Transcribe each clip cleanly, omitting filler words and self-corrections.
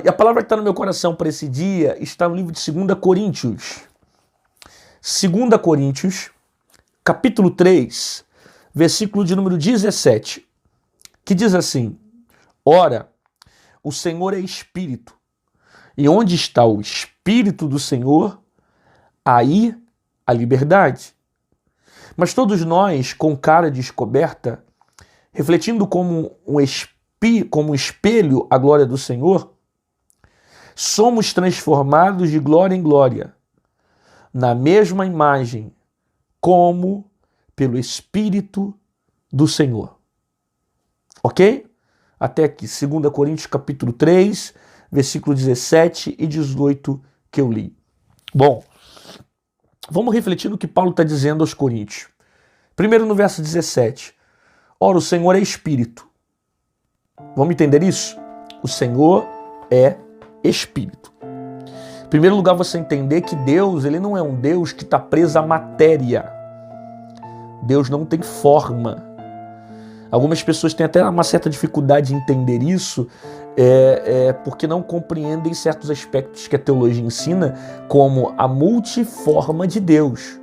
E a palavra que está no meu coração para esse dia está no livro de 2 Coríntios. 2 Coríntios, capítulo 3, versículo de número 17, que diz assim: Ora, o Senhor é Espírito, e onde está o Espírito do Senhor, aí a liberdade. Mas todos nós, com cara descoberta, refletindo como um espelho a glória do Senhor, somos transformados de glória em glória, na mesma imagem, como pelo Espírito do Senhor. Ok? Até aqui, 2 Coríntios capítulo 3, versículo 17 e 18 que eu li. Bom, vamos refletir no que Paulo está dizendo aos Coríntios. Primeiro no verso 17. Ora, o Senhor é Espírito. Vamos entender isso? O Senhor é Espírito. Em primeiro lugar, você entender que Deus, ele não é um Deus que está preso à matéria. Deus não tem forma. Algumas pessoas têm até uma certa dificuldade em entender isso, porque não compreendem certos aspectos que a teologia ensina, como a multiforma de Deus.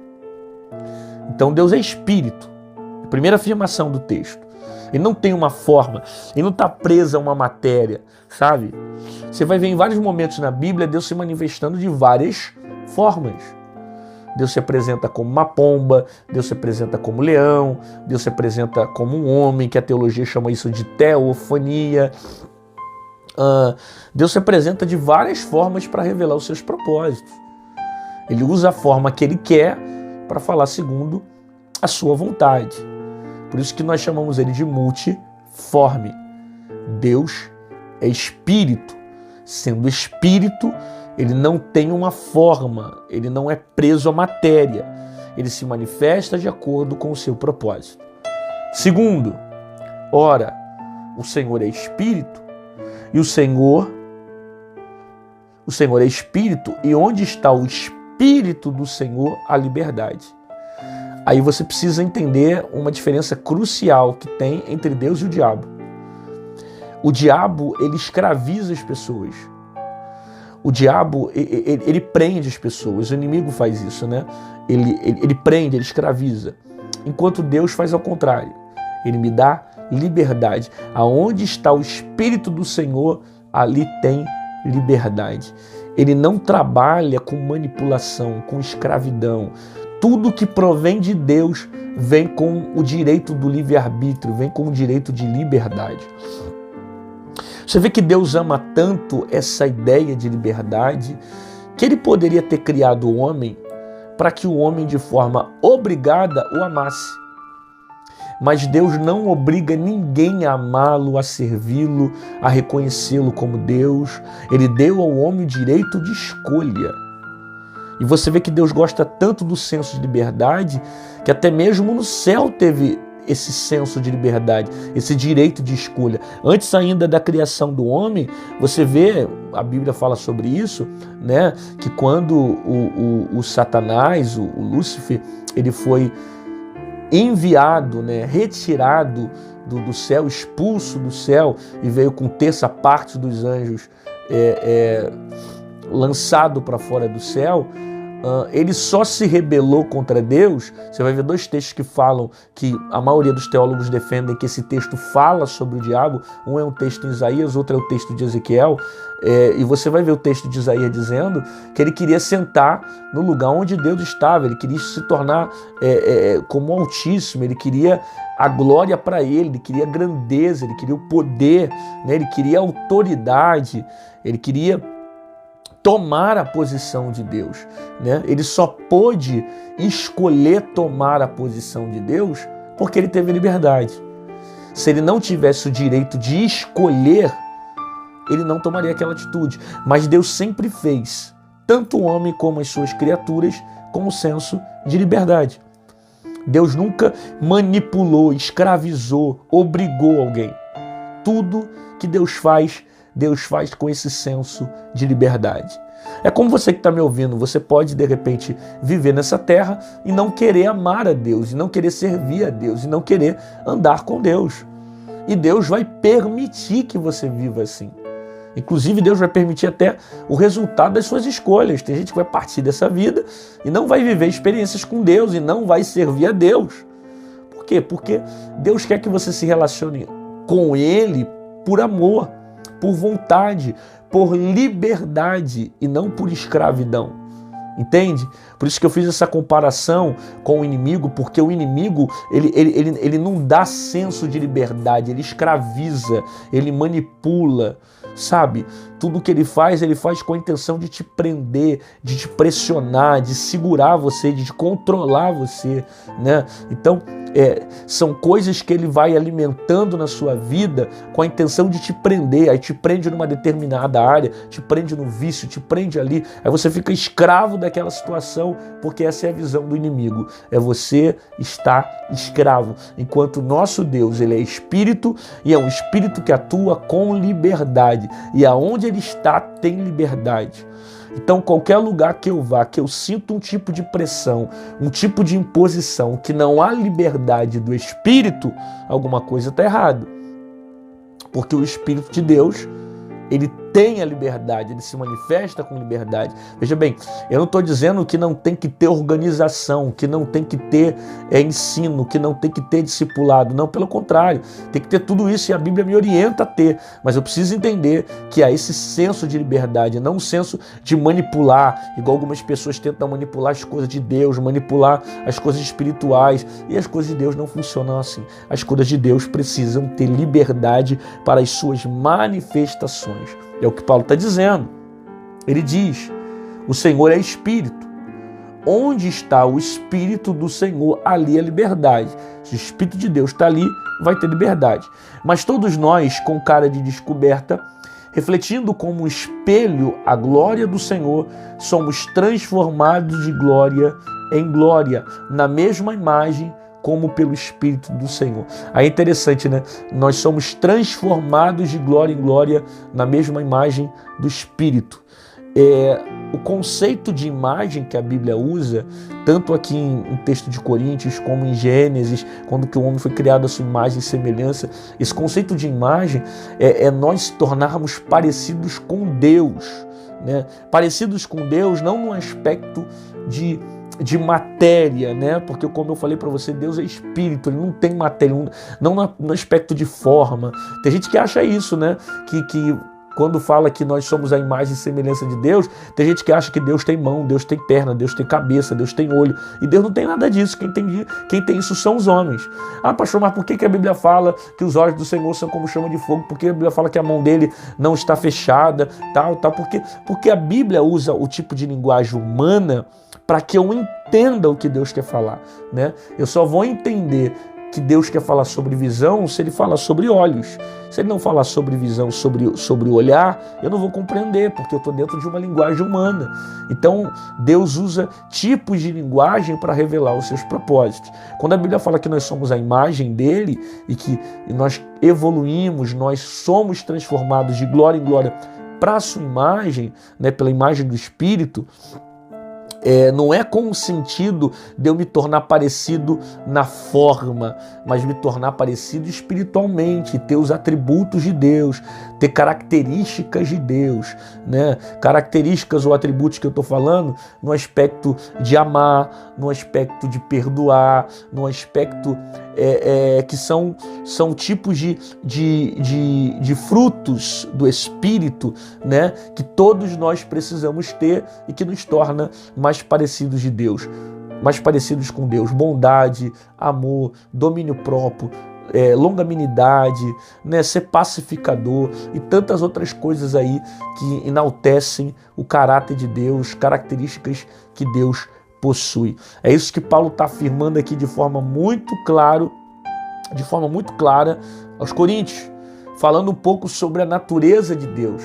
Então Deus é Espírito. A primeira afirmação do texto. Ele não tem uma forma, ele não está preso a uma matéria, sabe? Você vai ver em vários momentos na Bíblia Deus se manifestando de várias formas. Deus se apresenta como uma pomba, Deus se apresenta como leão, Deus se apresenta como um homem, que a teologia chama isso de teofania. Deus se apresenta de várias formas para revelar os seus propósitos. Ele usa a forma que ele quer para falar segundo a sua vontade. Por isso que nós chamamos ele de multiforme. Deus é Espírito. Sendo Espírito, ele não tem uma forma, ele não é preso à matéria. Ele se manifesta de acordo com o seu propósito. Segundo, ora, o Senhor é Espírito, e o Senhor é Espírito, e onde está o Espírito do Senhor, a liberdade. Aí você precisa entender uma diferença crucial que tem entre Deus e o diabo. O diabo, ele escraviza as pessoas. O diabo, ele prende as pessoas. O inimigo faz isso, né? Ele prende, ele escraviza. Enquanto Deus faz ao contrário. Ele me dá liberdade. Aonde está o Espírito do Senhor, ali tem liberdade. Ele não trabalha com manipulação, com escravidão. Tudo que provém de Deus vem com o direito do livre-arbítrio, vem com o direito de liberdade. Você vê que Deus ama tanto essa ideia de liberdade que ele poderia ter criado o homem para que o homem de forma obrigada o amasse. Mas Deus não obriga ninguém a amá-lo, a servi-lo, a reconhecê-lo como Deus. Ele deu ao homem o direito de escolha. E você vê que Deus gosta tanto do senso de liberdade que até mesmo no céu teve esse senso de liberdade, esse direito de escolha. Antes ainda da criação do homem, você vê, a Bíblia fala sobre isso, né? Que quando o Satanás, o Lúcifer, ele foi enviado, né? Retirado do céu, expulso do céu e veio com terça parte dos anjos lançado para fora do céu, ele só se rebelou contra Deus. Você vai ver dois textos que falam, que a maioria dos teólogos defendem que esse texto fala sobre o diabo. Um é um texto em Isaías, outro é o texto de Ezequiel, e você vai ver o texto de Isaías dizendo que ele queria sentar no lugar onde Deus estava, ele queria se tornar como o Altíssimo, ele queria a glória para ele queria grandeza, ele queria o poder, né? Ele queria autoridade, ele queria tomar a posição de Deus, né? Ele só pôde escolher tomar a posição de Deus porque ele teve liberdade. Se ele não tivesse o direito de escolher, ele não tomaria aquela atitude. Mas Deus sempre fez, tanto o homem como as suas criaturas, com o senso de liberdade. Deus nunca manipulou, escravizou, obrigou alguém. Tudo que Deus faz com esse senso de liberdade. É como você que está me ouvindo, você pode de repente viver nessa terra e não querer amar a Deus, e não querer servir a Deus, e não querer andar com Deus. E Deus vai permitir que você viva assim. Inclusive, Deus vai permitir até o resultado das suas escolhas. Tem gente que vai partir dessa vida e não vai viver experiências com Deus e não vai servir a Deus. Por quê? Porque Deus quer que você se relacione com Ele por amor, por vontade, por liberdade e não por escravidão. Entende? Por isso que eu fiz essa comparação com o inimigo, porque o inimigo, ele não dá senso de liberdade, ele escraviza, ele manipula, sabe? Tudo que ele faz com a intenção de te prender, de te pressionar, de segurar você, de te controlar você, né? Então, são coisas que ele vai alimentando na sua vida com a intenção de te prender, aí te prende numa determinada área, te prende no vício, te prende ali, aí você fica escravo daquela situação, porque essa é a visão do inimigo, é você estar escravo, enquanto o nosso Deus, ele é espírito e é um espírito que atua com liberdade, e aonde ele está tem liberdade. Então, qualquer lugar que eu vá, que eu sinto um tipo de pressão, um tipo de imposição, que não há liberdade do Espírito, alguma coisa está errada. Porque o Espírito de Deus, ele tem a liberdade, ele se manifesta com liberdade. Veja bem, eu não estou dizendo que não tem que ter organização, que não tem que ter ensino, que não tem que ter discipulado. Não, pelo contrário, tem que ter tudo isso e a Bíblia me orienta a ter. Mas eu preciso entender que há esse senso de liberdade, não um senso de manipular, igual algumas pessoas tentam manipular as coisas de Deus, manipular as coisas espirituais. E as coisas de Deus não funcionam assim. As coisas de Deus precisam ter liberdade para as suas manifestações. É o que Paulo está dizendo. Ele diz, o Senhor é Espírito. Onde está o Espírito do Senhor, ali é liberdade. Se o Espírito de Deus está ali, vai ter liberdade. Mas todos nós, com cara de descoberta, refletindo como um espelho a glória do Senhor, somos transformados de glória em glória, na mesma imagem como pelo Espírito do Senhor. Aí é interessante, né? Nós somos transformados de glória em glória na mesma imagem do Espírito. O conceito de imagem que a Bíblia usa, tanto aqui em texto de Coríntios, como em Gênesis, quando que o homem foi criado à sua imagem e semelhança, esse conceito de imagem é nós tornarmos parecidos com Deus, né? Parecidos com Deus não no aspecto de matéria, né? Porque como eu falei para você, Deus é espírito, ele não tem matéria, não no aspecto de forma. Tem gente que acha isso, né? Que quando fala que nós somos a imagem e semelhança de Deus, tem gente que acha que Deus tem mão, Deus tem perna, Deus tem cabeça, Deus tem olho. E Deus não tem nada disso. Quem tem isso são os homens. Ah, pastor, mas por que a Bíblia fala que os olhos do Senhor são como chama de fogo? Por que a Bíblia fala que a mão dele não está fechada? Tal. Porque a Bíblia usa o tipo de linguagem humana para que eu entenda o que Deus quer falar, né? Eu só vou entender que Deus quer falar sobre visão se ele falar sobre olhos. Se ele não falar sobre visão, sobre olhar, eu não vou compreender, porque eu estou dentro de uma linguagem humana. Então, Deus usa tipos de linguagem para revelar os seus propósitos. Quando a Bíblia fala que nós somos a imagem dele e que nós evoluímos, nós somos transformados de glória em glória para a sua imagem, né, pela imagem do Espírito, não é com o sentido de eu me tornar parecido na forma, mas me tornar parecido espiritualmente, ter os atributos de Deus, ter características de Deus, né? Características ou atributos que eu estou falando no aspecto de amar, no aspecto de perdoar, no aspecto que são tipos de frutos do Espírito, né? Que todos nós precisamos ter e que nos torna mais parecidos de Deus, mais parecidos com Deus. Bondade, amor, domínio próprio, longanimidade, né, ser pacificador e tantas outras coisas aí que enaltecem o caráter de Deus, características que Deus possui. É isso que Paulo está afirmando aqui de forma muito clara aos Coríntios, falando um pouco sobre a natureza de Deus,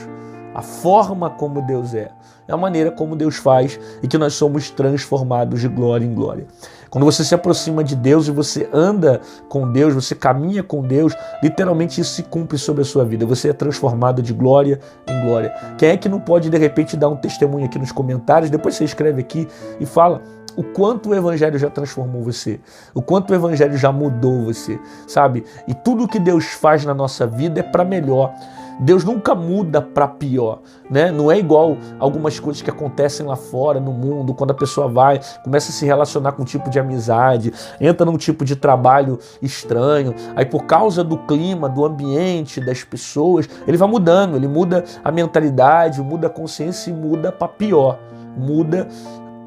a forma como Deus é a maneira como Deus faz e que nós somos transformados de glória em glória. Quando você se aproxima de Deus e você anda com Deus, você caminha com Deus, literalmente isso se cumpre sobre a sua vida. Você é transformado de glória em glória. Quem é que não pode, de repente, dar um testemunho aqui nos comentários? Depois você escreve aqui e fala o quanto o Evangelho já transformou você, o quanto o Evangelho já mudou você, sabe? E tudo que Deus faz na nossa vida é para melhor. Deus nunca muda para pior, né? Não é igual algumas coisas que acontecem lá fora no mundo, quando a pessoa vai, começa a se relacionar com um tipo de amizade, entra num tipo de trabalho estranho, aí por causa do clima, do ambiente, das pessoas, ele vai mudando, ele muda a mentalidade, muda a consciência e muda para pior, muda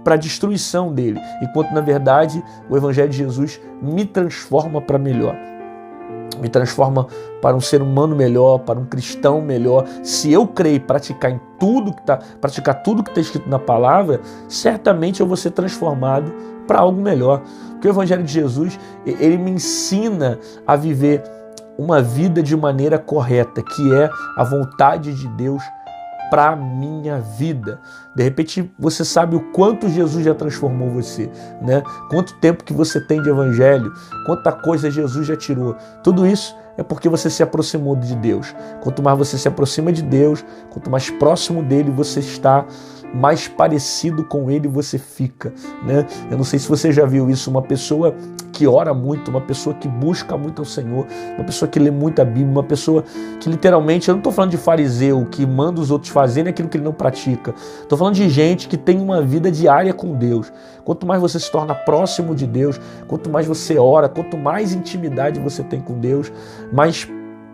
para a destruição dele, enquanto na verdade o Evangelho de Jesus me transforma para melhor. Me transforma para um ser humano melhor, para um cristão melhor. Se eu crer e praticar tudo que está escrito na palavra, certamente eu vou ser transformado para algo melhor. Porque o Evangelho de Jesus, ele me ensina a viver uma vida de maneira correta, que é a vontade de Deus para a minha vida. De repente você sabe o quanto Jesus já transformou você, né? Quanto tempo que você tem de evangelho, quanta coisa Jesus já tirou. Tudo isso é porque você se aproximou de Deus. Quanto mais você se aproxima de Deus, quanto mais próximo dele você está, mais parecido com ele você fica, né? Eu não sei se você já viu isso, uma pessoa que ora muito, uma pessoa que busca muito ao Senhor, uma pessoa que lê muito a Bíblia, uma pessoa que literalmente, eu não estou falando de fariseu, que manda os outros fazerem aquilo que ele não pratica. Estou falando de gente que tem uma vida diária com Deus. Quanto mais você se torna próximo de Deus, quanto mais você ora, quanto mais intimidade você tem com Deus, mais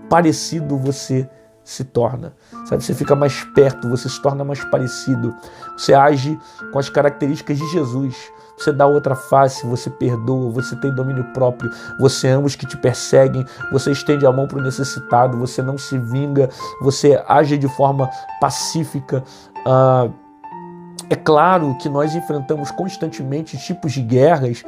parecido você se torna, sabe? Você fica mais perto, você se torna mais parecido, você age com as características de Jesus, você dá outra face, você perdoa, você tem domínio próprio, você ama os que te perseguem, você estende a mão para o necessitado, você não se vinga, você age de forma pacífica. É claro que nós enfrentamos constantemente tipos de guerras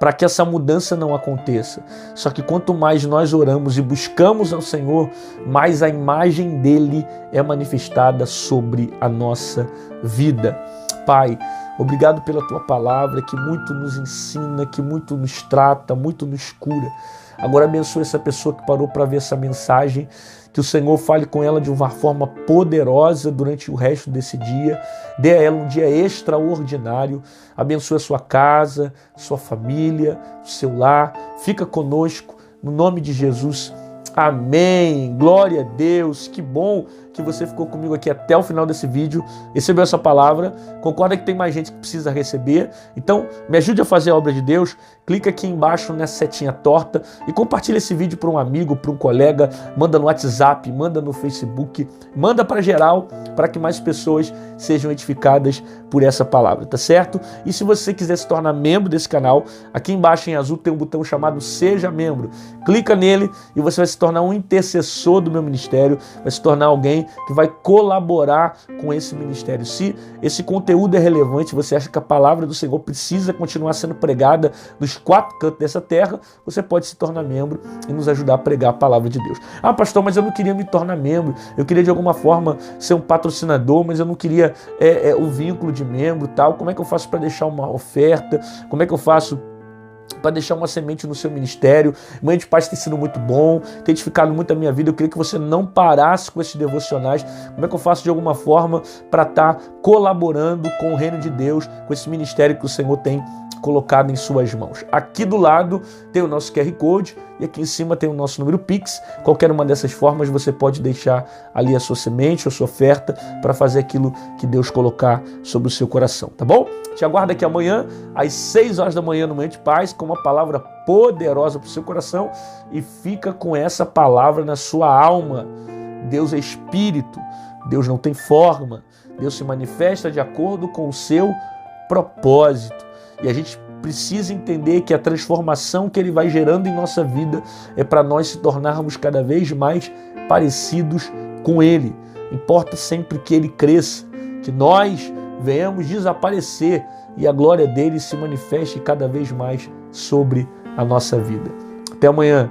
para que essa mudança não aconteça. Só que quanto mais nós oramos e buscamos ao Senhor, mais a imagem dele é manifestada sobre a nossa vida. Pai, obrigado pela tua palavra, que muito nos ensina, que muito nos trata, muito nos cura. Agora abençoa essa pessoa que parou para ver essa mensagem, que o Senhor fale com ela de uma forma poderosa durante o resto desse dia, dê a ela um dia extraordinário, abençoa a sua casa, sua família, o seu lar, fica conosco, no nome de Jesus, amém, glória a Deus, que bom que você ficou comigo aqui até o final desse vídeo, recebeu essa palavra, concorda que tem mais gente que precisa receber, então me ajude a fazer a obra de Deus, clica aqui embaixo nessa setinha torta e compartilha esse vídeo para um amigo, para um colega, manda no WhatsApp, manda no Facebook, manda para geral, para que mais pessoas sejam edificadas por essa palavra, tá certo? E se você quiser se tornar membro desse canal, aqui embaixo em azul tem um botão chamado Seja Membro, clica nele e você vai se tornar um intercessor do meu ministério, vai se tornar alguém que vai colaborar com esse ministério. Se esse conteúdo é relevante, você acha que a palavra do Senhor precisa continuar sendo pregada nos 4 cantos dessa terra, você pode se tornar membro e nos ajudar a pregar a palavra de Deus. Ah, pastor, mas eu não queria me tornar membro, eu queria de alguma forma ser um patrocinador, mas eu não queria o vínculo de membro e tal. Como é que eu faço para deixar uma oferta? Como é que eu faço para deixar uma semente no seu ministério? Mãe de Paz tem sido muito bom, tem edificado muito a minha vida. Eu queria que você não parasse com esses devocionais. Como é que eu faço de alguma forma para estar colaborando com o reino de Deus, com esse ministério que o Senhor tem colocado em suas mãos? Aqui do lado tem o nosso QR Code e aqui em cima tem o nosso número Pix. Qualquer uma dessas formas você pode deixar ali a sua semente, a sua oferta para fazer aquilo que Deus colocar sobre o seu coração, tá bom? Te aguardo aqui amanhã às 6 horas da manhã no Manhã de Paz com uma palavra poderosa para o seu coração e fica com essa palavra na sua alma. Deus é espírito, Deus não tem forma, Deus se manifesta de acordo com o seu propósito. E a gente precisa entender que a transformação que Ele vai gerando em nossa vida é para nós se tornarmos cada vez mais parecidos com Ele. Importa sempre que Ele cresça, que nós venhamos desaparecer e a glória dele se manifeste cada vez mais sobre a nossa vida. Até amanhã.